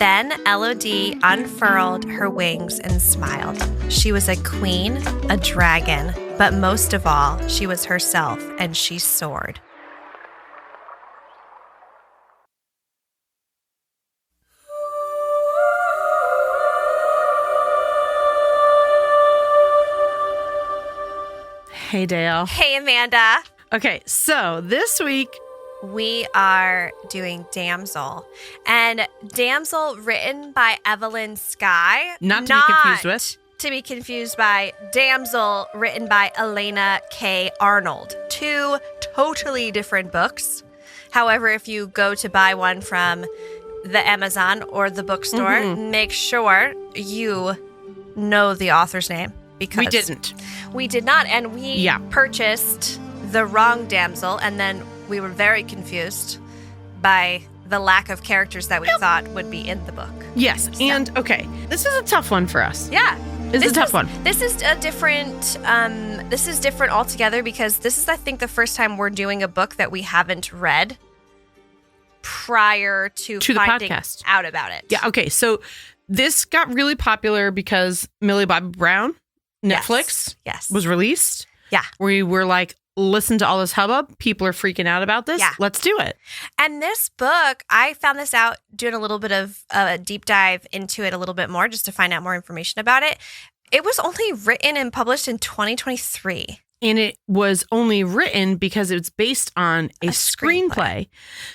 Then Elodie unfurled her wings and smiled. She was a queen, a dragon, but most of all, she was herself, and she soared. Hey, Dayelle. Hey, Amanda. Okay, so this week we are doing Damsel. And Damsel, written by Evelyn Skye. Not to be confused with. To be confused by Damsel, written by Elena K. Arnold. Two totally different books. However, if you go to buy one from the Amazon or the bookstore, make sure you know the author's name. Because we didn't. We did not. And we purchased the wrong Damsel. And then we were very confused by the lack of characters that we thought would be in the book. Yes. So. And, okay, this is a tough one for us. Yeah. This is a tough one. This is a different, this is different altogether because this is, I think, the first time we're doing a book that we haven't read prior to finding the podcast out about it. Yeah. Okay. So this got really popular because Millie Bobby Brown, Netflix, was released. Yeah. We were like, listen to all this hubbub. People are freaking out about this. Yeah. Let's do it. And this book, I found this out doing a little bit of a deep dive into it a little bit more just to find out more information about it. It was only written and published in 2023. And it was only written because it's based on a screenplay.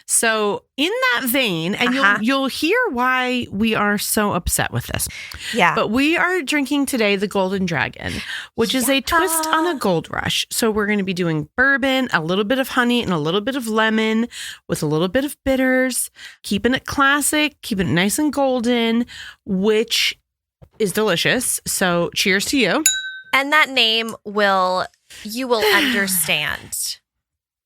So in that vein, and you'll hear why we are so upset with this. Yeah. But we are drinking today the Golden Dragon, which is a twist on a gold rush. So we're going to be doing bourbon, a little bit of honey, and a little bit of lemon with a little bit of bitters, keeping it classic, keeping it nice and golden, which is delicious. So cheers to you. And that name you will understand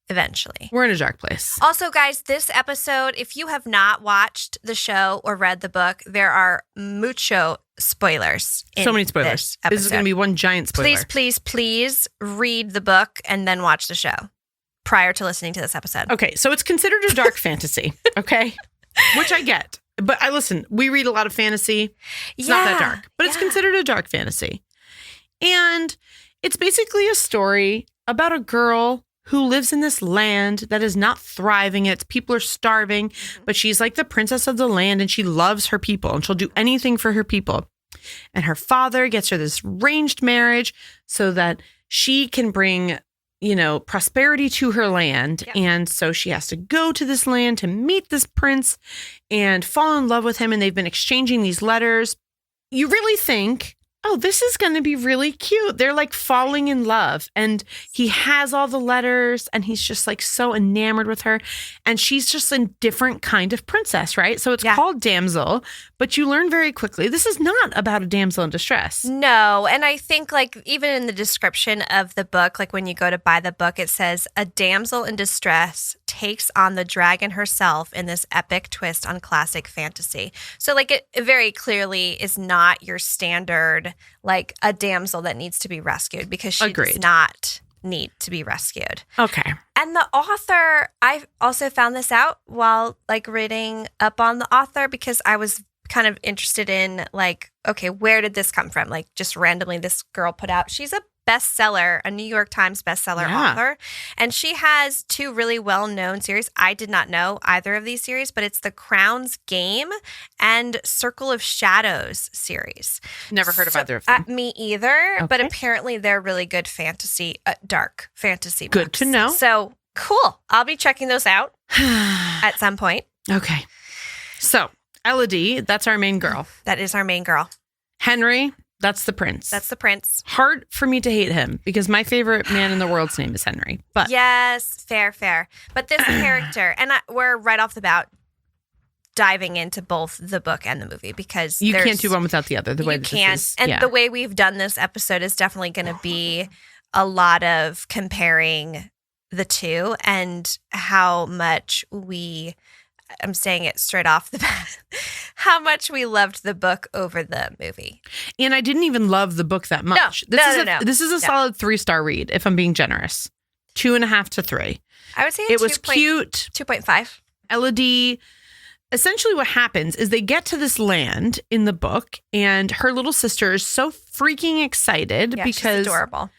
eventually. We're in a dark place. Also, guys, this episode, if you have not watched the show or read the book, there are mucho spoilers. So many spoilers. This is going to be one giant spoiler. Please read the book and then watch the show prior to listening to this episode. Okay, so it's considered a dark fantasy, okay? Which I get. But listen, we read a lot of fantasy. It's not that dark, but it's considered a dark fantasy. And it's basically a story about a girl who lives in this land that is not thriving. Its people are starving, but she's like the princess of the land and she loves her people and she'll do anything for her people. And her father gets her this arranged marriage so that she can bring, prosperity to her land. Yeah. And so she has to go to this land to meet this prince and fall in love with him. And they've been exchanging these letters. You really think, oh, this is going to be really cute. They're like falling in love and he has all the letters and he's just like so enamored with her. And she's just a different kind of princess, right? So it's called Damsel, but you learn very quickly, this is not about a damsel in distress. No. And I think like even in the description of the book, like when you go to buy the book, it says a damsel in distress takes on the dragon herself in this epic twist on classic fantasy. So like it very clearly is not your standard like a damsel that needs to be rescued because she does not need to be rescued. Okay. And the author, I also found this out while like reading up on the author because I was kind of interested in like, okay, where did this come from? Like just randomly this girl put out, she's a bestseller, a New York Times bestseller author. And she has two really well-known series. I did not know either of these series, but it's the Crown's Game and Circle of Shadows series. Never heard of either of them. Me either, but apparently they're really good fantasy, dark fantasy books. Good to know. So cool. I'll be checking those out at some point. Okay. So Elodie, that's our main girl. That is our main girl. Henry, that's the prince. That's the prince. Hard for me to hate him because my favorite man in the world's name is Henry. But yes, fair. But this character, and we're right off the bat diving into both the book and the movie because you can't do one without the other. The way the way we've done this episode is definitely going to be a lot of comparing the two and how much I'm saying it straight off the bat, how much we loved the book over the movie. And I didn't even love the book that much. No. This is a solid 3-star read, if I'm being generous. 2.5 to 3. I would say it was cute. 2.5. Elodie essentially what happens is they get to this land in the book, and her little sister is so freaking excited because she's adorable.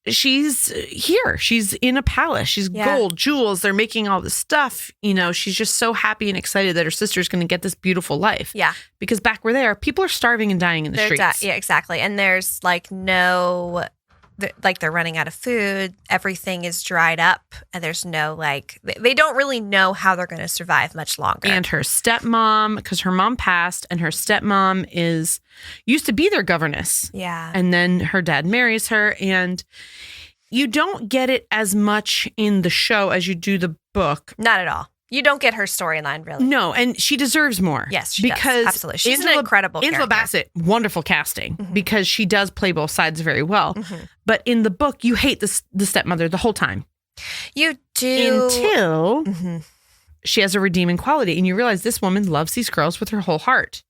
She's here. She's in a palace. She's gold, jewels. They're making all this stuff. You know, she's just so happy and excited that her sister's going to get this beautiful life. Yeah. Because back where they are, people are starving and dying in the streets. Yeah, exactly. And there's they're running out of food. Everything is dried up, and there's no they don't really know how they're going to survive much longer. And her stepmom, because her mom passed, and her stepmom used to be their governess. Yeah. And then her dad marries her, and you don't get it as much in the show as you do the book. Not at all. You don't get her storyline, really. No, and she deserves more. Yes, she does. Absolutely. She's an incredible character. Angela Bassett, wonderful casting, because she does play both sides very well. Mm-hmm. But in the book, you hate the stepmother the whole time. You do. Until she has a redeeming quality, and you realize this woman loves these girls with her whole heart.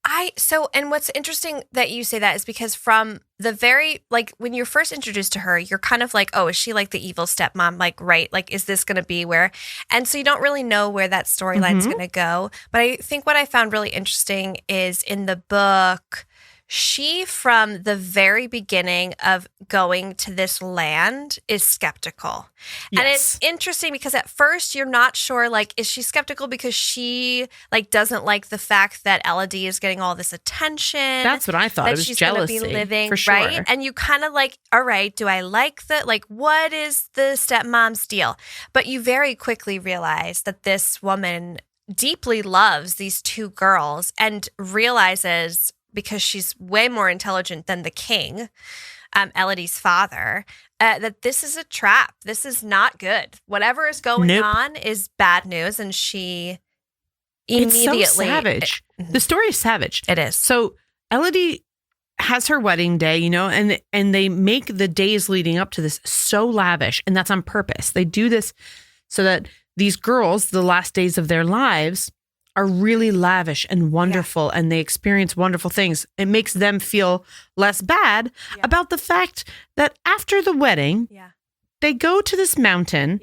And what's interesting that you say that is because from the very, when you're first introduced to her, you're kind of like, oh, is she like the evil stepmom? Right? Is this going to be where? And so you don't really know where that storyline's going to go. But I think what I found really interesting is in the book, she, from the very beginning of going to this land, is skeptical. Yes. And it's interesting because at first you're not sure, is she skeptical because she, doesn't like the fact that Elodie is getting all this attention? That's what I thought. It was she's jealousy, gonna be living, for sure. Right? And you kind of all right, do I like what is the stepmom's deal? But you very quickly realize that this woman deeply loves these two girls and realizes, because she's way more intelligent than the king, Elodie's father, that this is a trap. This is not good. Whatever is going on is bad news. And she immediately... It's so savage. The story is savage. It is. So Elodie has her wedding day, and they make the days leading up to this so lavish. And that's on purpose. They do this so that these girls, the last days of their lives, are really lavish and wonderful, and they experience wonderful things. It makes them feel less bad about the fact that after the wedding, they go to this mountain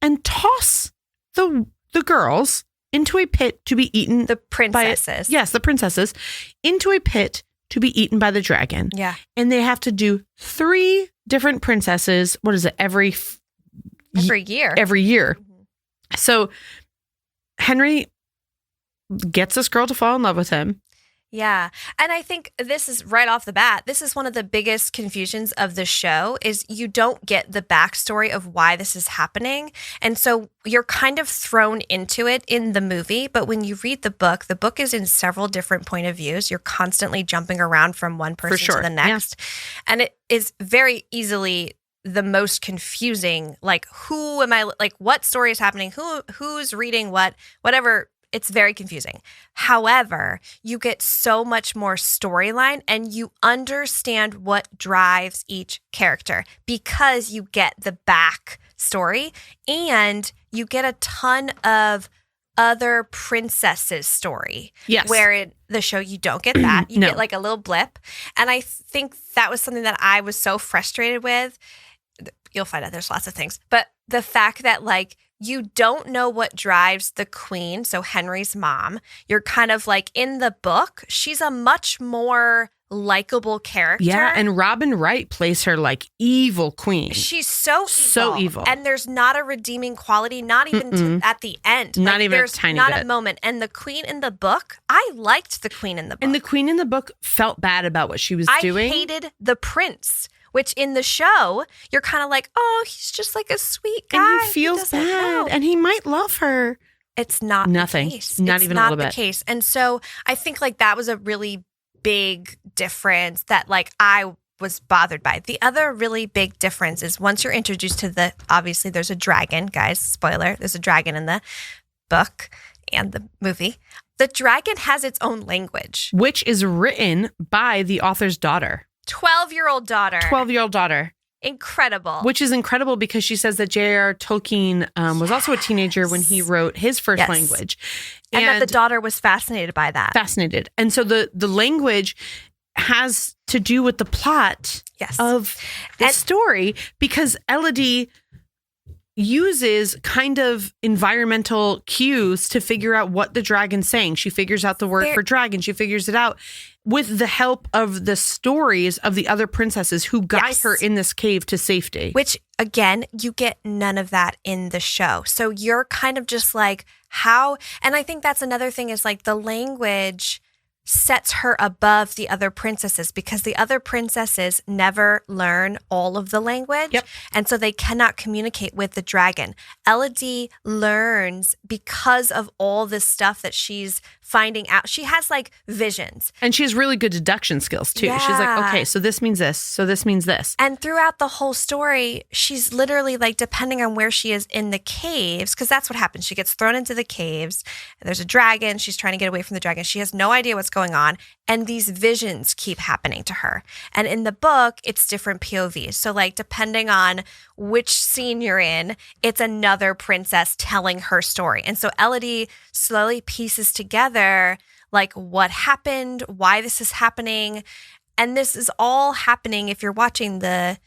and toss the girls into a pit to be eaten. The princesses. The princesses, into a pit to be eaten by the dragon. Yeah. And they have to do 3 different princesses. What is it? Every year. Every year. So Henry gets this girl to fall in love with him. Yeah. And I think this is right off the bat, this is one of the biggest confusions of the show is you don't get the backstory of why this is happening. And so you're kind of thrown into it in the movie. But when you read the book is in several different point of views. You're constantly jumping around from one person to the next. Yeah. And it is very easily the most confusing, who am I, what story is happening? Who's reading what, whatever. It's very confusing. However, you get so much more storyline and you understand what drives each character because you get the back story and you get a ton of other princesses' story. Yes. Where in the show you don't get that. You get a little blip. And I think that was something that I was so frustrated with. You'll find out there's lots of things. But the fact that you don't know what drives the queen, so Henry's mom. You're kind of in the book, she's a much more likable character. Yeah, and Robin Wright plays her evil queen. She's so evil. So evil. And there's not a redeeming quality, not even at the end. Not even there's a tiny not bit. A moment. And the queen in the book, I liked the queen in the book. And the queen in the book felt bad about what she was doing. I hated the prince. Which in the show, you're kind of oh, he's just a sweet guy. And he feels bad. And he might love her. It's not Nothing. The case. Not it's even not a little bit. The case. And so I think that was a really big difference that I was bothered by. The other really big difference is once you're introduced to obviously there's a dragon, guys, spoiler, there's a dragon in the book and the movie. The dragon has its own language. Which is written by the author's daughter. 12-year-old daughter. 12-year-old daughter. Incredible. Which is incredible because she says that J.R. Tolkien was also a teenager when he wrote his first language. And that the daughter was fascinated by that. Fascinated. And so the language has to do with the plot of the story because Elodie uses kind of environmental cues to figure out what the dragon's saying. She figures out the word for dragon. She figures it out with the help of the stories of the other princesses who guide her in this cave to safety. Which, again, you get none of that in the show. So you're kind of just like, how? And I think that's another thing is like the language sets her above the other princesses because the other princesses never learn all of the language. Yep. And so they cannot communicate with the dragon. Elodie learns because of all this stuff that she's finding out. She has like visions. And she has really good deduction skills too. Yeah. She's like, okay, so this means this. So this means this. And throughout the whole story, she's literally like, depending on where she is in the caves, because that's what happens. She gets thrown into the caves. There's a dragon. She's trying to get away from the dragon. She has no idea what's going on. And these visions keep happening to her. And in the book, it's different POVs. So like, depending on which scene you're in, it's another princess telling her story. And so Elodie slowly pieces together like what happened, why this is happening. And this is all happening if you're watching the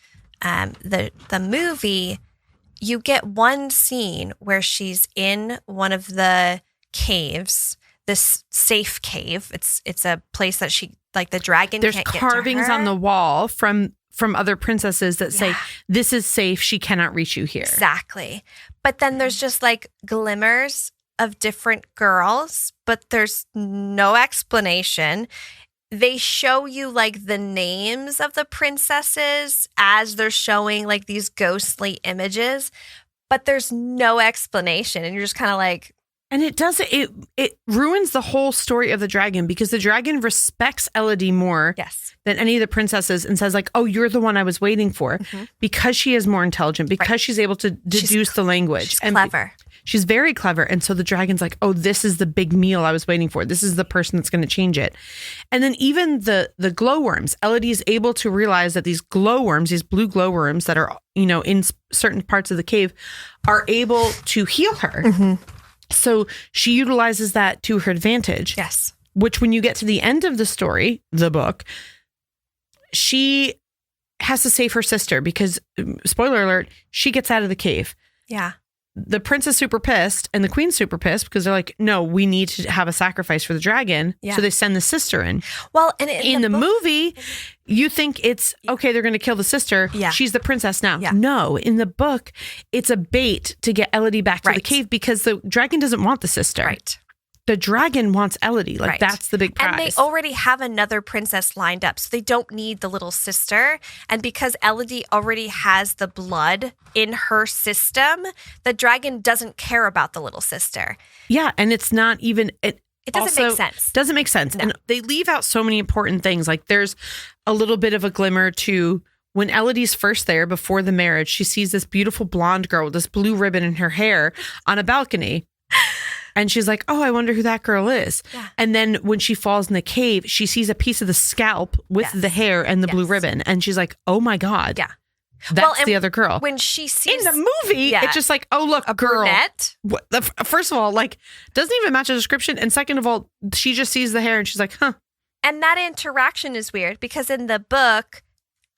movie. You get one scene where she's in one of the caves, this safe cave. It's a place that she like the dragon There's can't carvings get to her. on the wall from other princesses that say, this is safe. She cannot reach you here. Exactly. But then there's just like glimmers of different girls, but there's no explanation. They show you like the names of the princesses as they're showing like these ghostly images, but there's no explanation. And you're just kind of like, and it ruins the whole story of the dragon because the dragon respects Elodie more than any of the princesses and says like, oh, you're the one I was waiting for because she is more intelligent, because she's able to deduce the language. She's clever. She's very clever. And so the dragon's like, oh, this is the big meal I was waiting for. This is the person that's going to change it. And then even the glowworms, Elodie is able to realize that these glowworms, these blue glowworms that are, in certain parts of the cave are able to heal her. So she utilizes that to her advantage. Yes. Which when you get to the end of the story, the book, she has to save her sister because, spoiler alert, she gets out of the cave. Yeah. The prince is super pissed and the queen's super pissed because they're like, no, we need to have a sacrifice for the dragon. Yeah. So they send the sister in. Well, and in the movie, you think it's, okay, they're going to kill the sister. Yeah. She's the princess now. Yeah. No, in the book, it's a bait to get Elodie back to the cave because the dragon doesn't want the sister. Right. The dragon wants Elodie. Like, that's the big prize. And they already have another princess lined up, so they don't need the little sister. And because Elodie already has the blood in her system, the dragon doesn't care about the little sister. Yeah, and it's not even... It doesn't make sense. Doesn't make sense. No. And they leave out so many important things. Like, there's a little bit of a glimmer to... When Elodie's first there before the marriage, she sees this beautiful blonde girl with this blue ribbon in her hair on a balcony. And she's like, oh, I wonder who that girl is. Yeah. And then when she falls in the cave, she sees a piece of the scalp with the hair and the blue ribbon. And she's like, oh my God. Yeah. That's the other girl. When she sees... In the movie, it's just like, oh, look, a girl. Brunette? First of all, like, doesn't even match the description. And second of all, she just sees the hair and she's like, huh. And that interaction is weird because in the book,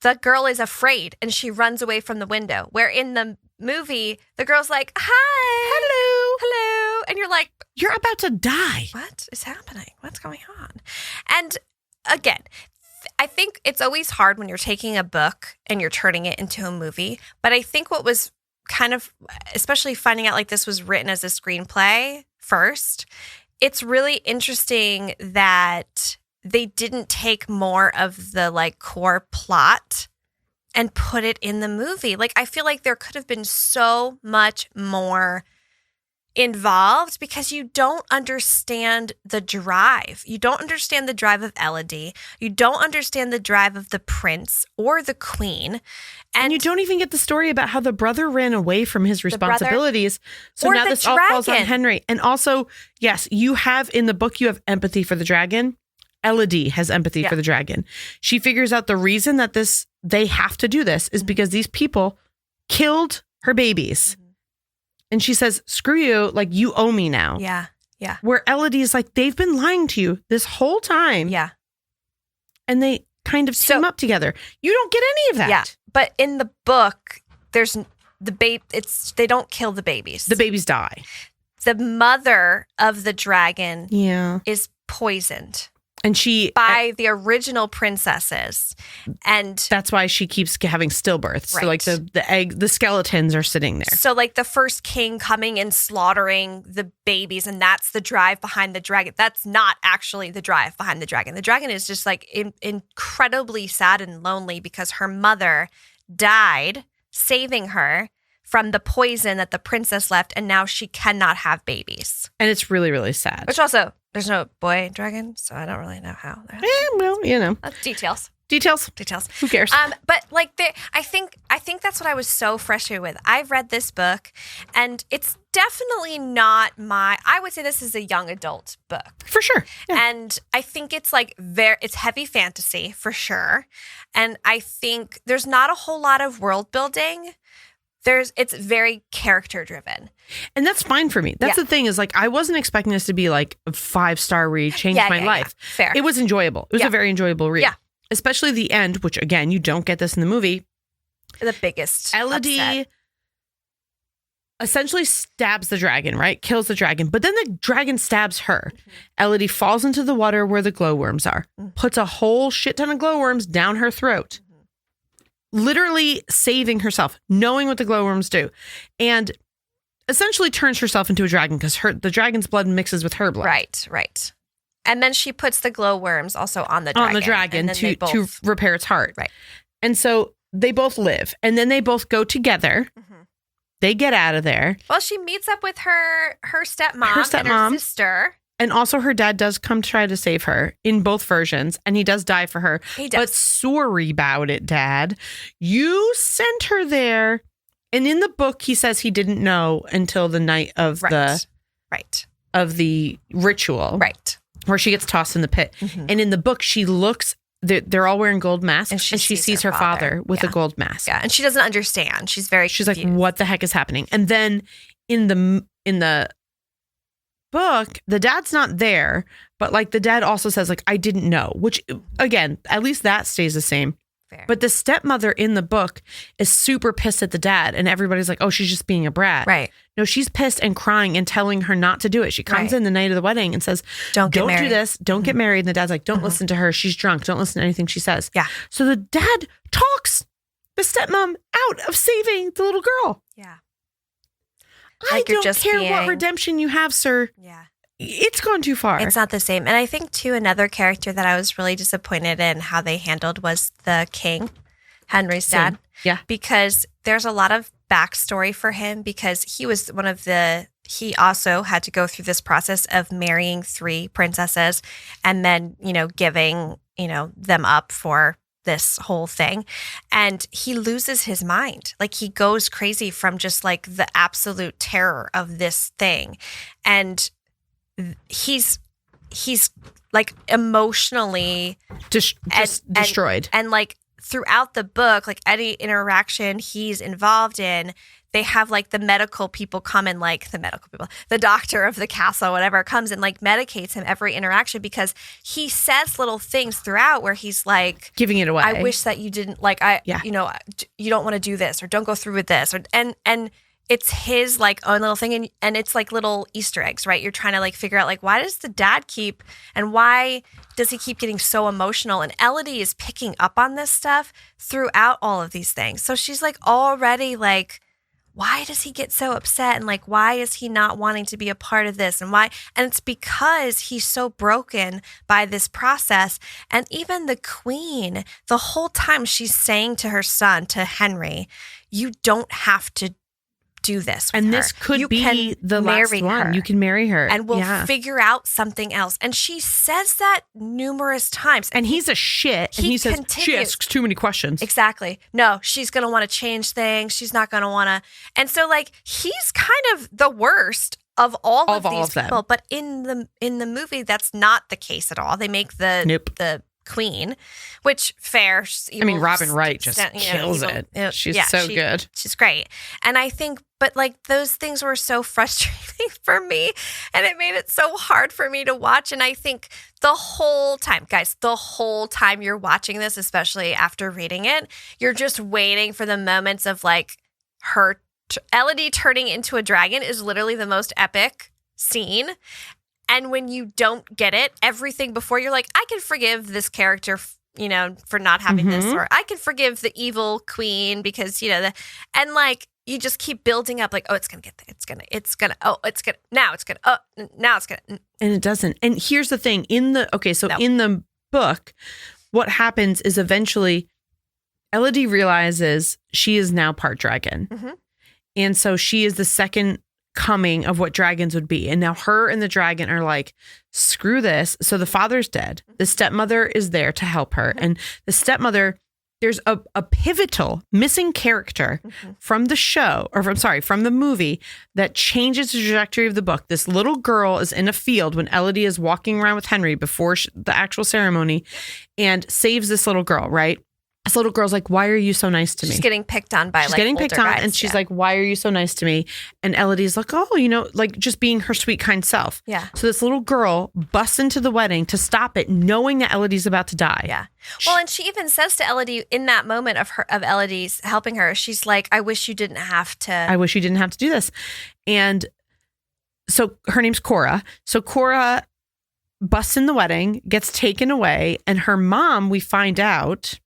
the girl is afraid and she runs away from the window. Where in the movie, the girl's like, hi. Hello. And you're like, you're about to die. What is happening? What's going on? And again, I think it's always hard when you're taking a book and you're turning it into a movie. But I think what was kind of, especially finding out like this was written as a screenplay first, it's really interesting that they didn't take more of the like core plot and put it in the movie. Like, I feel like there could have been so much more involved because you don't understand the drive. You don't understand the drive of Elodie. You don't understand the drive of the prince or the queen. And you don't even get the story about how the brother ran away from his responsibilities. So now this all falls on Henry. And also, yes, you have in the book, you have empathy for the dragon. Elodie has empathy for the dragon. She figures out the reason that they have to do this is because these people killed her babies. And she says, screw you, like, you owe me now. Yeah, yeah. Where Elodie is like, they've been lying to you this whole time. Yeah. And they kind of team up together. You don't get any of that. Yeah, but in the book, there's they don't kill the babies. The babies die. The mother of the dragon is poisoned. And she by the original princesses, and that's why she keeps having stillbirths. Right. So like the skeletons are sitting there. So like the first king coming and slaughtering the babies, and that's the drive behind the dragon. That's not actually the drive behind the dragon. The dragon is just like incredibly sad and lonely because her mother died saving her from the poison that the princess left, and now she cannot have babies. And it's really, really sad. Which also, there's no boy dragon, so I don't really know how. Well, That's details. Details. Who cares? But like, I think that's what I was so frustrated with. I've read this book, and it's definitely not I would say this is a young adult book. For sure. Yeah. And I think it's like it's heavy fantasy for sure. And I think there's not a whole lot of world building. It's very character driven. And that's fine for me. That's the thing is like, I wasn't expecting this to be like a 5-star read, changed my life. Yeah. Fair. It was enjoyable. It was a very enjoyable read. Yeah. Especially the end, which again, you don't get this in the movie. The biggest Elodie upset. Essentially stabs the dragon, right? Kills the dragon. But then the dragon stabs her. Mm-hmm. Elodie falls into the water where the glowworms are. Mm-hmm. Puts a whole shit ton of glowworms down her throat. Literally saving herself, knowing what the glowworms do, and essentially turns herself into a dragon because the dragon's blood mixes with her blood. Right. And then she puts the glowworms also on the dragon. To repair its heart. Right. And so they both live, and then they both go together. Mm-hmm. They get out of there. Well, she meets up with her stepmom and her sister. And also her dad does come try to save her in both versions, and he does die for her. He does. But sorry about it, Dad. You sent her there. And in the book, he says he didn't know until the night of of the ritual. Right. Where she gets tossed in the pit. Mm-hmm. And in the book, she looks, they're all wearing gold masks, and she sees her father with a gold mask. Yeah, and she doesn't understand. She's confused. Like, what the heck is happening? And then in the book, the dad's not there, but like the dad also says like, I didn't know, which again, at least that stays the same. Fair. But the stepmother in the book is super pissed at the dad, and everybody's like, oh, she's just being a brat. Right. No, she's pissed and crying and telling her not to do it. She comes in the night of the wedding and says, don't do this. Don't get married. And the dad's like, don't listen to her. She's drunk. Don't listen to anything she says. Yeah. So the dad talks the stepmom out of saving the little girl. Yeah. I don't care what redemption you have, sir. Yeah. It's gone too far. It's not the same. And I think, too, another character that I was really disappointed in how they handled was the king, Henry's dad. Yeah. Because there's a lot of backstory for him because he was he also had to go through this process of marrying 3 princesses and then, giving, them up for this whole thing. And he loses his mind. Like he goes crazy from just like the absolute terror of this thing. And he's like emotionally destroyed. And like throughout the book, like any interaction he's involved in, they have like the medical people come and like the doctor of the castle, whatever, comes and like medicates him every interaction because he says little things throughout where he's like giving it away. I wish that you didn't you don't want to do this or don't go through with this and it's his like own little thing and it's like little Easter eggs, right? You're trying to like figure out like why does the dad keep and why does he keep getting so emotional? And Elodie is picking up on this stuff throughout all of these things. So she's like already like, why does he get so upset? And like, why is he not wanting to be a part of this? And why? And it's because he's so broken by this process. And even the queen, the whole time she's saying to her son, to Henry, you don't have to do this with and her. This could be the last one. You can marry her. And we'll figure out something else. And she says that numerous times. And he's a shit. And he says, she asks too many questions. Exactly. No, she's going to want to change things. She's not going to want to. And so like, he's kind of the worst of all of these people. But in the movie, that's not the case at all. They make the queen, which fair. Robin Wright just kills it. She's so good. She's great. And I think, but like those things were so frustrating for me and it made it so hard for me to watch. And I think the whole time you're watching this, especially after reading it, you're just waiting for the moments of like her Elodie turning into a dragon is literally the most epic scene. And when you don't get it, everything before, you're like, I can forgive this character, for not having this, or I can forgive the evil queen because, and like, you just keep building up like, oh, it's going to get there. Now it's going to. And it doesn't. And here's the thing in the book, what happens is eventually Elodie realizes she is now part dragon. Mm-hmm. And so she is the second coming of what dragons would be. And now her and the dragon are like, screw this. So the father's dead. The stepmother is there to help her. Mm-hmm. And the stepmother, there's a pivotal missing character from the show, from the movie that changes the trajectory of the book. This little girl is in a field when Elodie is walking around with Henry before the actual ceremony and saves this little girl, right? This little girl's like, why are you so nice to me? She's getting picked on by older guys, and she's like, why are you so nice to me? And Elodie's like, oh, like just being her sweet, kind self. Yeah. So this little girl busts into the wedding to stop it, knowing that Elodie's about to die. Yeah. Well, and she even says to Elodie in that moment of Elodie's helping her, she's like, I wish you didn't have to do this. And so her name's Cora. So Cora busts in the wedding, gets taken away, and her mom, we find out,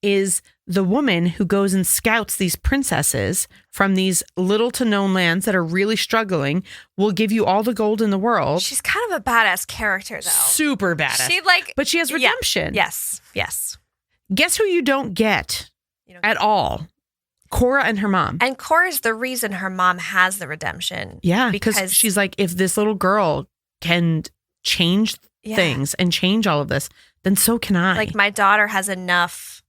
is the woman who goes and scouts these princesses from these little to known lands that are really struggling, will give you all the gold in the world. She's kind of a badass character, though. Super badass. But she has redemption. Yeah. Yes. Guess who you don't get at all? Cora and her mom. And Cora's the reason her mom has the redemption. Yeah, because she's like, if this little girl can change things and change all of this, then so can I. Like, my daughter has enough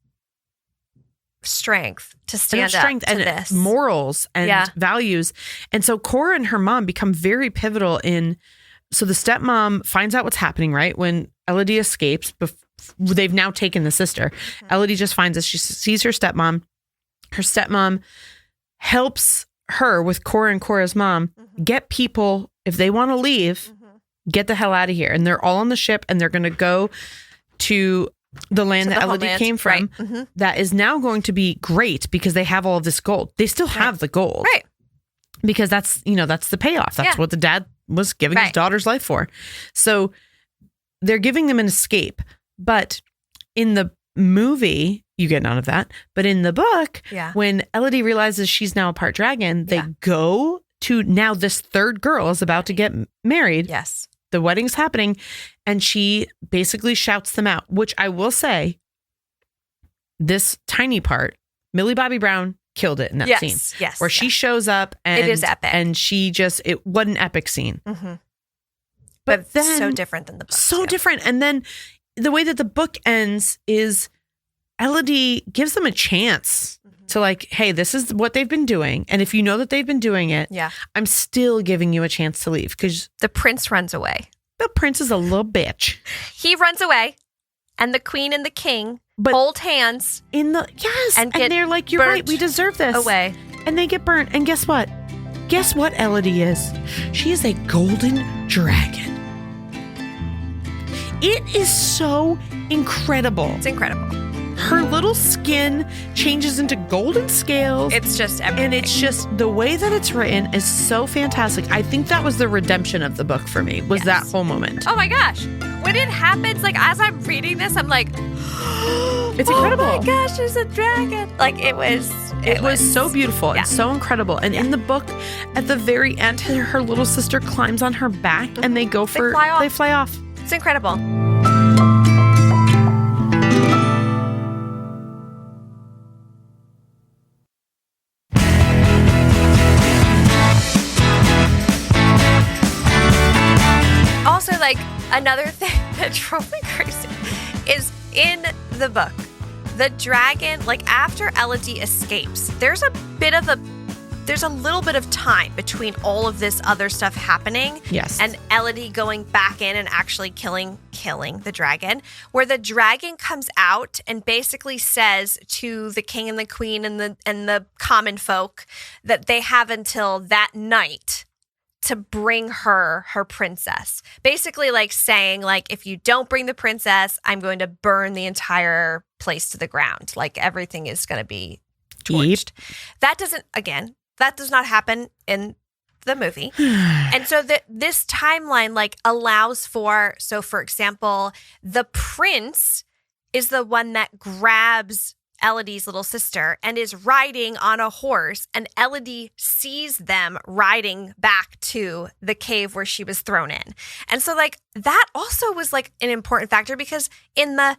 strength to stand up to this. Morals and values. And so Cora and her mom become very pivotal so the stepmom finds out what's happening, right? When Elodie escapes, they've now taken the sister. Mm-hmm. Elodie just finds us. She sees her stepmom. Her stepmom helps her with Cora and Cora's mom get people, if they want to leave, get the hell out of here. And they're all on the ship and they're going to go to the land that Elodie came from, that is now going to be great because they have all of this gold. They still have the gold. Right. Because that's the payoff. That's what the dad was giving his daughter's life for. So they're giving them an escape. But in the movie, you get none of that. But in the book, when Elodie realizes she's now a part dragon, they go to, now this third girl is about to get married. Yes. The wedding's happening, and she basically shouts them out, which I will say, this tiny part, Millie Bobby Brown killed it in that scene. Yes. Where she shows up and it is epic. And what an epic scene. Mm-hmm. But then, so different than the book. So different. And then the way that the book ends is Elodie gives them a chance to like, hey, this is what they've been doing. And if you know that they've been doing it, I'm still giving you a chance to leave. Because the prince runs away. The prince is a little bitch. He runs away. And the queen and the king hold hands. And they're like, you're right, we deserve this. Away. And they get burnt. And guess what? Guess what Elodie is? She is a golden dragon. It is so incredible. It's incredible. Her little skin changes into golden scales. It's just everything. And it's just, the way that it's written is so fantastic. I think that was the redemption of the book for me, was that whole moment. Oh my gosh. When it happens, like as I'm reading this, I'm like, it's incredible. Oh my gosh, there's a dragon. Like it was so beautiful and so incredible. And in the book, at the very end, her little sister climbs on her back and they go for, they fly off. It's incredible. Also, like, another thing that drove me crazy is in the book, the dragon, like, after Elodie escapes, there's a little bit of time between all of this other stuff happening. Yes. And Elodie going back in and actually killing the dragon, where the dragon comes out and basically says to the king and the queen and the common folk that they have until that night to bring her princess. Basically like saying, like, if you don't bring the princess, I'm going to burn the entire place to the ground. Like everything is going to be torched. That does not happen in the movie. And so this timeline like allows for example, the prince is the one that grabs Elodie's little sister and is riding on a horse, and Elodie sees them riding back to the cave where she was thrown in. And so like that also was like an important factor, because in the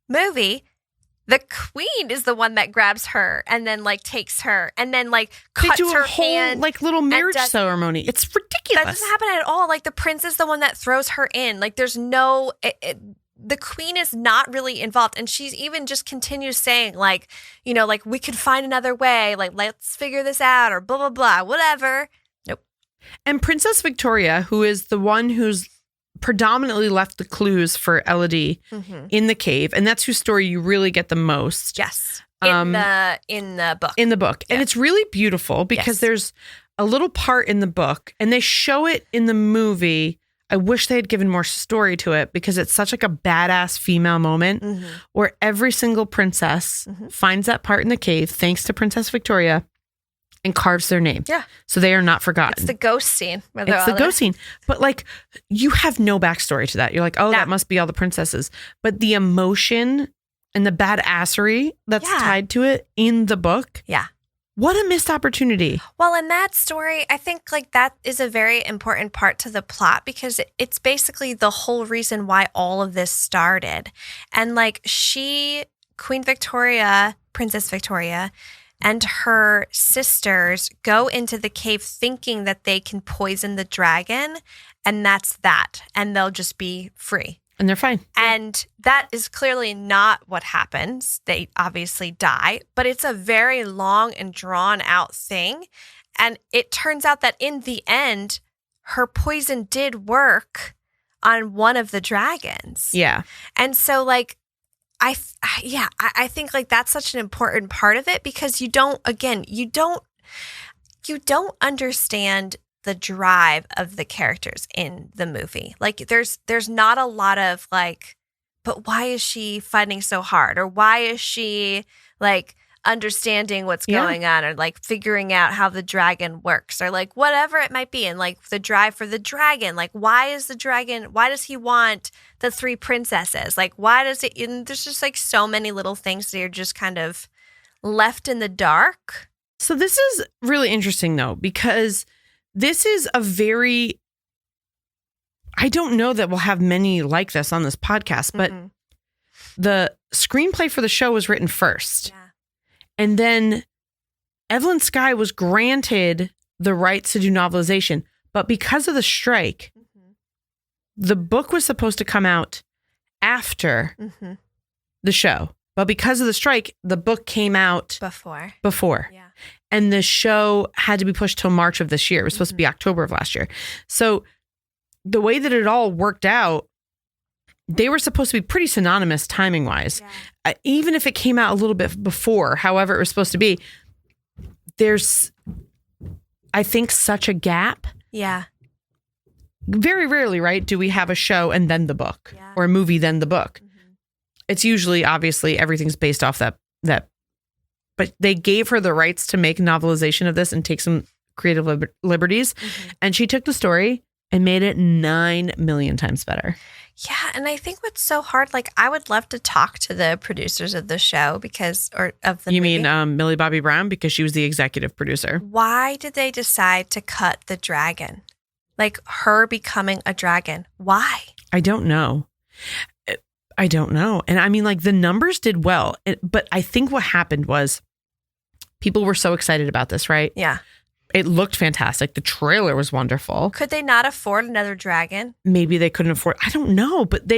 movie, the queen is the one that grabs her and then like takes her and then like cuts her hand. Like little marriage ceremony. It's ridiculous. That doesn't happen at all. Like the prince is the one that throws her in. Like there's no, the queen is not really involved. And she's even just continues saying like, you know, like we could find another way. Like let's figure this out or blah, blah, blah, whatever. Nope. And Princess Victoria, who is the one who's predominantly left the clues for Elodie in the cave, and that's whose story you really get the most. Yes, in the book. In the book, and it's really beautiful because there's a little part in the book, and they show it in the movie. I wish they had given more story to it because it's such like a badass female moment where every single princess finds that part in the cave, thanks to Princess Victoria, and carves their name. Yeah. So they are not forgotten. It's the ghost scene. It's the ghost scene. But like, you have no backstory to that. You're like, oh, that must be all the princesses. But the emotion and the badassery that's tied to it in the book. Yeah. What a missed opportunity. Well, in that story, I think like that is a very important part to the plot, because it's basically the whole reason why all of this started. And like Queen Victoria, Princess Victoria, and her sisters go into the cave thinking that they can poison the dragon, and that's that. And they'll just be free. And they're fine. And that is clearly not what happens. They obviously die, but it's a very long and drawn out thing. And it turns out that in the end, her poison did work on one of the dragons. Yeah. And so like, I think like that's such an important part of it, because you don't understand the drive of the characters in the movie. Like there's not a lot of like, but why is she fighting so hard? Or why is she like understanding what's going on, or like figuring out how the dragon works, or like whatever it might be. And like the drive for the dragon, like why does he want the 3 princesses? Like why does it, and there's just like so many little things that you're just kind of left in the dark. So this is really interesting though, because this is a very, I don't know that we'll have many like this on this podcast, but the screenplay for the show was written first. Yeah. And then Evelyn Skye was granted the rights to do novelization. But because of the strike, the book was supposed to come out after the show. But because of the strike, the book came out before. Yeah. And the show had to be pushed till March of this year. It was supposed to be October of last year. So the way that it all worked out, they were supposed to be pretty synonymous timing wise. Yeah. Even if it came out a little bit before, however it was supposed to be, there's, I think, such a gap. Yeah. Very rarely, right, do we have a show and then the book, or a movie then the book. It's usually, obviously, everything's based off that. But they gave her the rights to make a novelization of this and take some creative liberties. And she took the story and made it 9 million times better. Yeah, and I think what's so hard, like I would love to talk to the producers of the show You mean Millie Bobby Brown, because she was the executive producer. Why did they decide to cut the dragon? Like her becoming a dragon. Why? I don't know. And I mean, like the numbers did well, but I think what happened was people were so excited about this, right? Yeah. It looked fantastic. The trailer was wonderful. Could they not afford another dragon? Maybe they couldn't afford. I don't know, but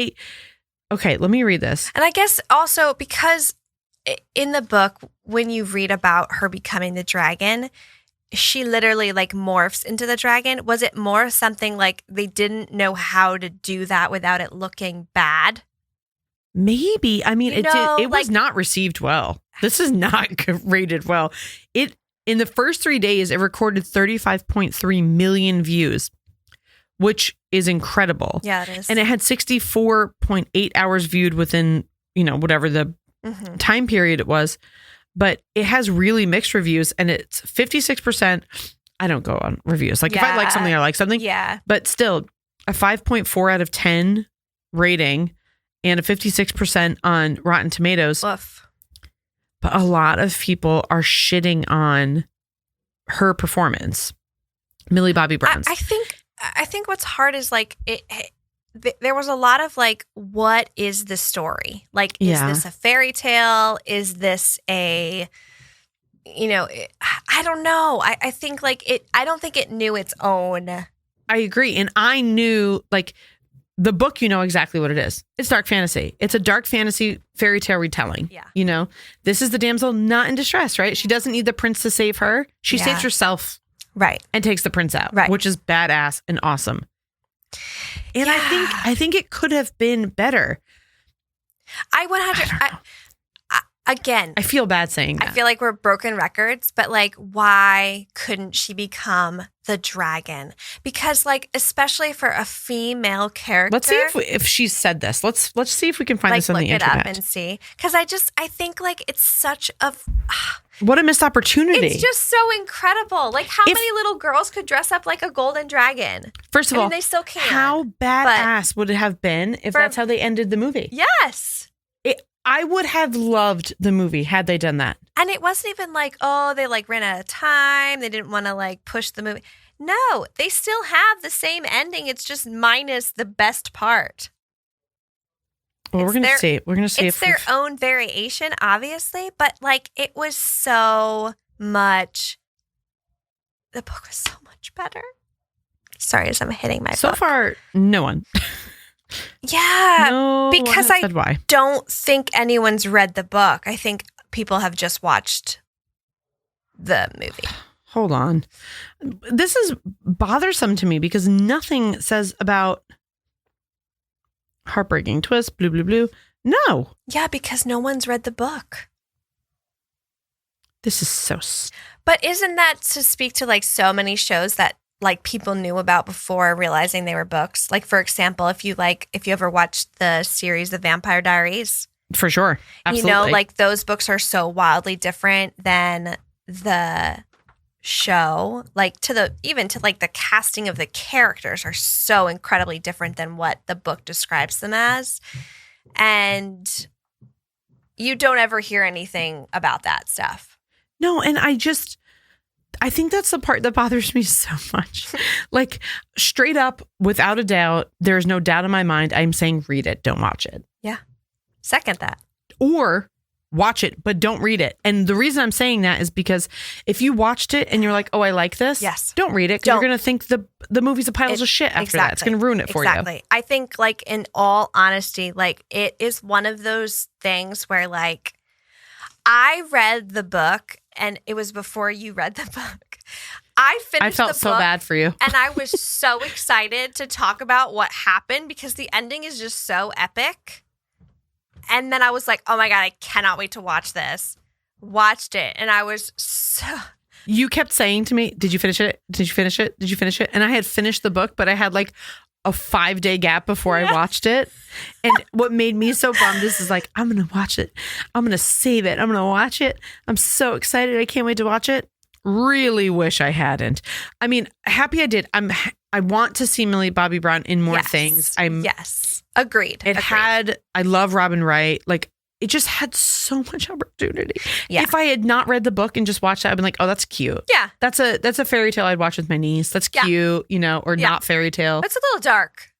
okay, let me read this. And I guess also because in the book, when you read about her becoming the dragon, she literally like morphs into the dragon. Was it more something like they didn't know how to do that without it looking bad? Maybe. I mean, it was not received well. This is not rated well. In the first 3 days, it recorded 35.3 million views, which is incredible. Yeah, it is. And it had 64.8 hours viewed within, whatever the time period it was. but it has really mixed reviews, and it's 56%. I don't go on reviews. Like if I like something, I like something. Yeah. But still, a 5.4 out of 10 rating and a 56% on Rotten Tomatoes. Woof. But a lot of people are shitting on her performance, Millie Bobby Brown's. I think what's hard is like there was a lot of like, what is the story? Like, is this a fairy tale? Is this a, I don't know. I think like I don't think it knew its own. I agree. And I knew like the book, exactly what it is. It's dark fantasy. It's a dark fantasy fairy tale retelling. Yeah. This is the damsel not in distress, right? She doesn't need the prince to save her. She saves herself. Right. And takes the prince out, right, which is badass and awesome. And I think it could have been better. Again, I feel bad saying that. I feel like we're broken records, but like, why couldn't she become the dragon? Because like, especially for a female character. Let's see if she said this. Let's see if we can find this on the internet. Look it up and see. Because I think like it's such a... What a missed opportunity. It's just so incredible. Like how many little girls could dress up like a golden dragon? First of all, they still can. How badass would it have been if that's how they ended the movie? Yes. I would have loved the movie had they done that. And it wasn't even like, they like ran out of time. They didn't want to like push the movie. No, they still have the same ending. It's just minus the best part. Well, we're going to see. We're going to see it's their own variation, obviously, but like it was so much. The book was so much better. Sorry, as I'm hitting my book. So far, no one. Yeah, no because one said why. Don't think anyone's read the book. I think people have just watched the movie. Hold on. This is bothersome to me because nothing says about heartbreaking twist, blue, blue, blue. No. Yeah, because no one's read the book. This is so... But isn't that to speak to like so many shows that like people knew about before realizing they were books? Like, for example, if you ever watched the series The Vampire Diaries. For sure. Absolutely. Like those books are so wildly different than the show. Like even to like the casting of the characters are so incredibly different than what the book describes them as. And you don't ever hear anything about that stuff. No, and I think that's the part that bothers me so much. Like, straight up, without a doubt, there's no doubt in my mind, I'm saying read it, don't watch it. Yeah. Second that. Or watch it, but don't read it. And the reason I'm saying that is because if you watched it and you're like, oh, I like this, don't read it, because you're going to think the movie's a pile of shit after that. It's going to ruin it for you. Exactly. I think, like, in all honesty, like, it is one of those things where, like, I read the book, and it was before you read the book. I felt so bad for you. And I was so excited to talk about what happened because the ending is just so epic. And then I was like, oh my God, I cannot wait to watch this. Watched it. And I was so... You kept saying to me, did you finish it? Did you finish it? Did you finish it? And I had finished the book, but I had like a 5-day gap before I watched it. And what made me so bummed is like, I'm going to watch it. I'm going to save it. I'm going to watch it. I'm so excited. I can't wait to watch it. Really wish I hadn't. I mean, happy I did. I want to see Millie Bobby Brown in more things. Yes. Agreed. I love Robin Wright. Like, it just had so much opportunity. Yeah. If I had not read the book and just watched that, I'd been like, oh, that's cute. Yeah. That's a fairy tale I'd watch with my niece. That's cute, or not fairy tale. It's a little dark.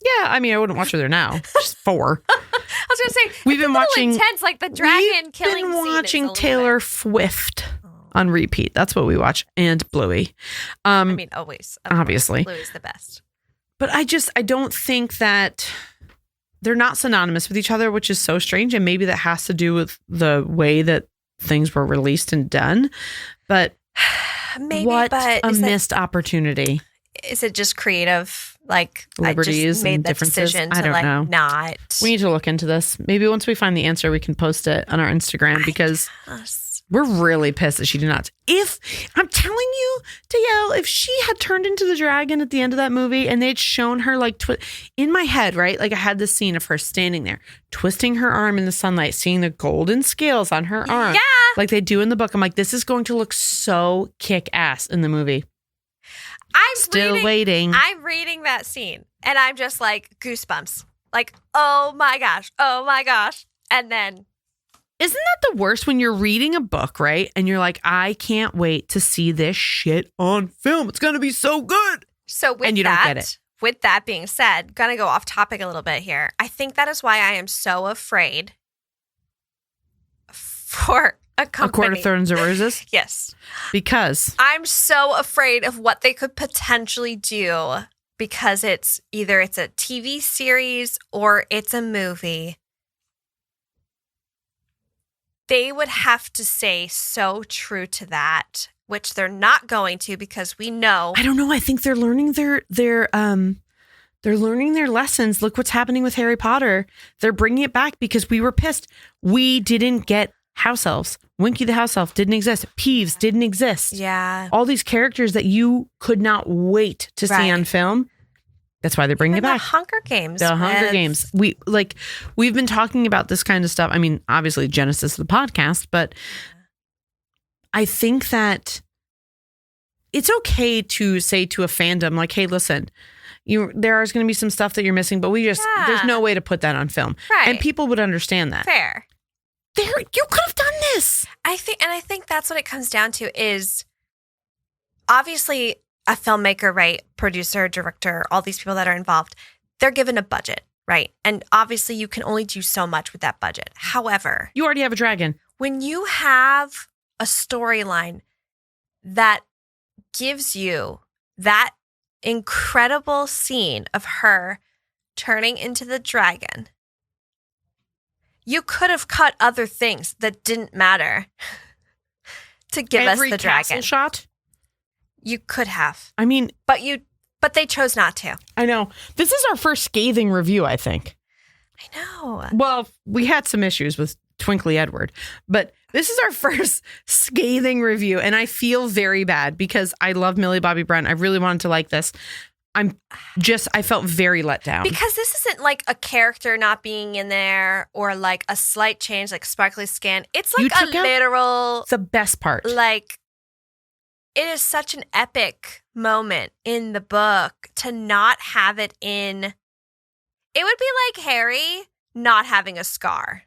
Yeah, I mean, I wouldn't watch her there now. She's 4. I was going to say, we've been watching intense, like the dragon killing scene. We've been watching Taylor Swift on repeat. That's what we watch. And Bluey. I mean, always. Obviously. Bluey's the best. But I don't think that they're not synonymous with each other, which is so strange. And maybe that has to do with the way that things were released and done. But maybe, what a missed opportunity. Is it just creative, like liberties I just made and that differences? decision I to don't like know. Not. We need to look into this. Maybe once we find the answer, we can post it on our Instagram because We're really pissed that she did not. If I'm telling you, Dayelle, if she had turned into the dragon at the end of that movie and they'd shown her like in my head, right? Like I had this scene of her standing there, twisting her arm in the sunlight, seeing the golden scales on her arm, like they do in the book. I'm like, this is going to look so kick ass in the movie. I'm still waiting. I'm reading that scene and I'm just like goosebumps. Like, oh my gosh. And then. Isn't that the worst when you're reading a book, right? And you're like, I can't wait to see this shit on film. It's going to be so good. So with with that being said, going to go off topic a little bit here. I think that is why I am so afraid for a company. A Court of Thorns and Roses? Yes. Because? I'm so afraid of what they could potentially do because it's either it's a TV series or it's a movie. They would have to stay so true to that, which they're not going to because we know. I don't know. I think they're learning they're learning their lessons. Look what's happening with Harry Potter. They're bringing it back because we were pissed. We didn't get house elves. Winky the house elf didn't exist. Peeves didn't exist. Yeah. All these characters that you could not wait to see on film. That's why they're bringing it back. The Hunger Games. The Hunger Games. We've been talking about this kind of stuff. I mean, obviously Genesis of the podcast, but I think that it's okay to say to a fandom like, hey, listen, there is going to be some stuff that you're missing, but there's no way to put that on film. Right. And people would understand that. Fair. You could have done this. I think that's what it comes down to is obviously a filmmaker, right? Producer, director, all these people that are involved, they're given a budget, right? And obviously you can only do so much with that budget. However, you already have a dragon. When you have a storyline that gives you that incredible scene of her turning into the dragon, you could have cut other things that didn't matter to give us the dragon. Castle shot? You could have. I mean, but they chose not to. I know. This is our first scathing review, I think. I know. Well, we had some issues with Twinkly Edward, but this is our first scathing review, and I feel very bad because I love Millie Bobby Brown. I really wanted to like this. I felt very let down. Because this isn't like a character not being in there or like a slight change, like sparkly skin. It's like a literal. The best part. Like, it is such an epic moment in the book to not have it in. It would be like Harry not having a scar.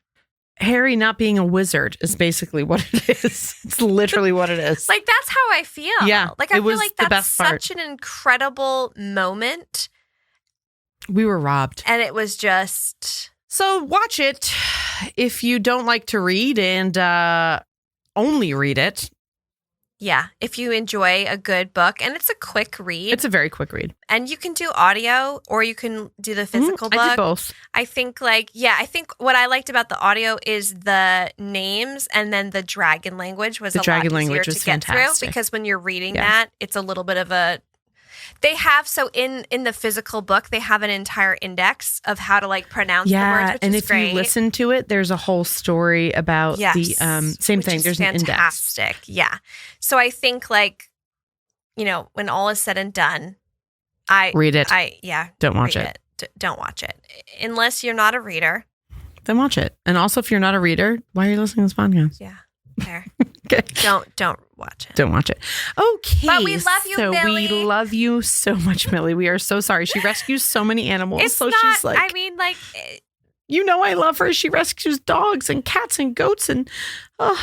Harry not being a wizard is basically what it is. It's literally what it is. Like, that's how I feel. Yeah. Like, I feel like that's such an incredible moment. We were robbed. And it was just. So watch it if you don't like to read and only read it. Yeah, if you enjoy a good book, and it's a quick read. It's a very quick read. And you can do audio or you can do the physical book. I did both. I think what I liked about the audio is the names and then the dragon language was a lot easier to get through because when you're reading that, it's a little bit of a. They have, so in the physical book, they have an entire index of how to like pronounce the words, which and is great. If you listen to it, there's a whole story about the same thing. There's an index. Fantastic. Yeah. So I think like, when all is said and done, read it. Don't watch it. Don't watch it. Unless you're not a reader. Then watch it. And also if you're not a reader, why are you listening to this podcast? Yeah. Fair. Okay. Don't watch it. Don't watch it. Okay. But we love you, Millie. We love you so much, Millie. We are so sorry. She rescues so many animals. She's like, I mean, like, I love her. She rescues dogs and cats and goats and I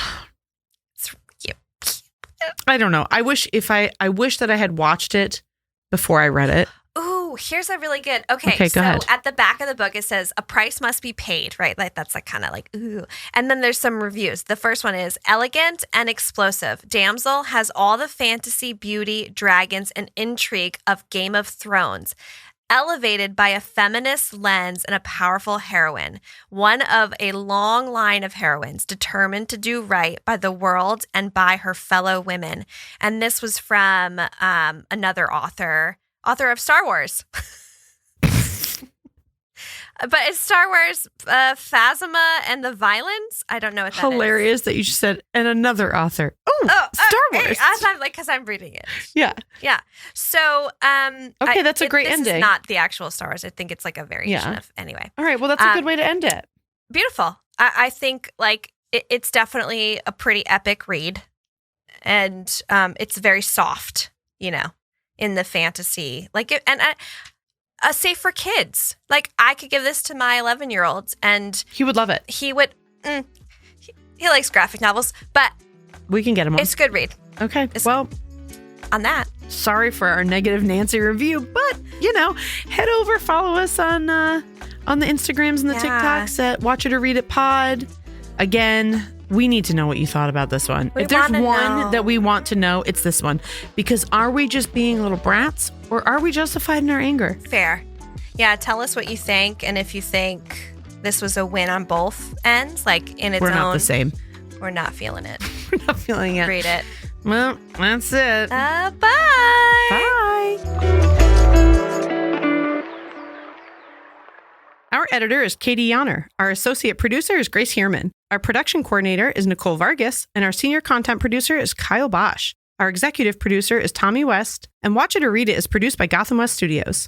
don't know. I wish that I had watched it before I read it. Ooh, here's a really good. Okay, go ahead. At the back of the book, it says a price must be paid, right? Like that's like kind of like, ooh. And then there's some reviews. The first one is elegant and explosive. Damsel has all the fantasy, beauty, dragons, and intrigue of Game of Thrones, elevated by a feminist lens and a powerful heroine, one of a long line of heroines determined to do right by the world and by her fellow women. And this was from another author of Star Wars. But it's Star Wars Phasma and the Violence. I don't know what that Hilarious that you just said, and another author. Oh, Star Wars. I'm like, because I'm reading it. Yeah. Yeah. So, okay, that's a great ending. This is not the actual Star Wars. I think it's like a variation of, anyway. All right. Well, that's a good way to end it. Beautiful. I think like it's definitely a pretty epic read. And it's very soft, you know, in the fantasy. Like, safe for kids. Like, I could give this to my 11-year-old and he would love it. He would. He likes graphic novels, but we can get him on. It's a good read. Okay. Well, on that. Sorry for our negative Nancy review, but you know, head over, follow us on the Instagrams and the TikToks at Watch It or Read It Pod. Again, we need to know what you thought about this one. If there's one that we want to know, it's this one. Because are we just being little brats or are we justified in our anger? Fair. Yeah, tell us what you think. And if you think this was a win on both ends, like in its own. We're not the same. We're not feeling it. We're not feeling it. Read it. Well, that's it. Bye. Bye. Our editor is Katie Yonner. Our associate producer is Grace Heerman. Our production coordinator is Nicole Vargas. And our senior content producer is Kyle Bosch. Our executive producer is Tommy West. And Watch It or Read It is produced by Gotham West Studios.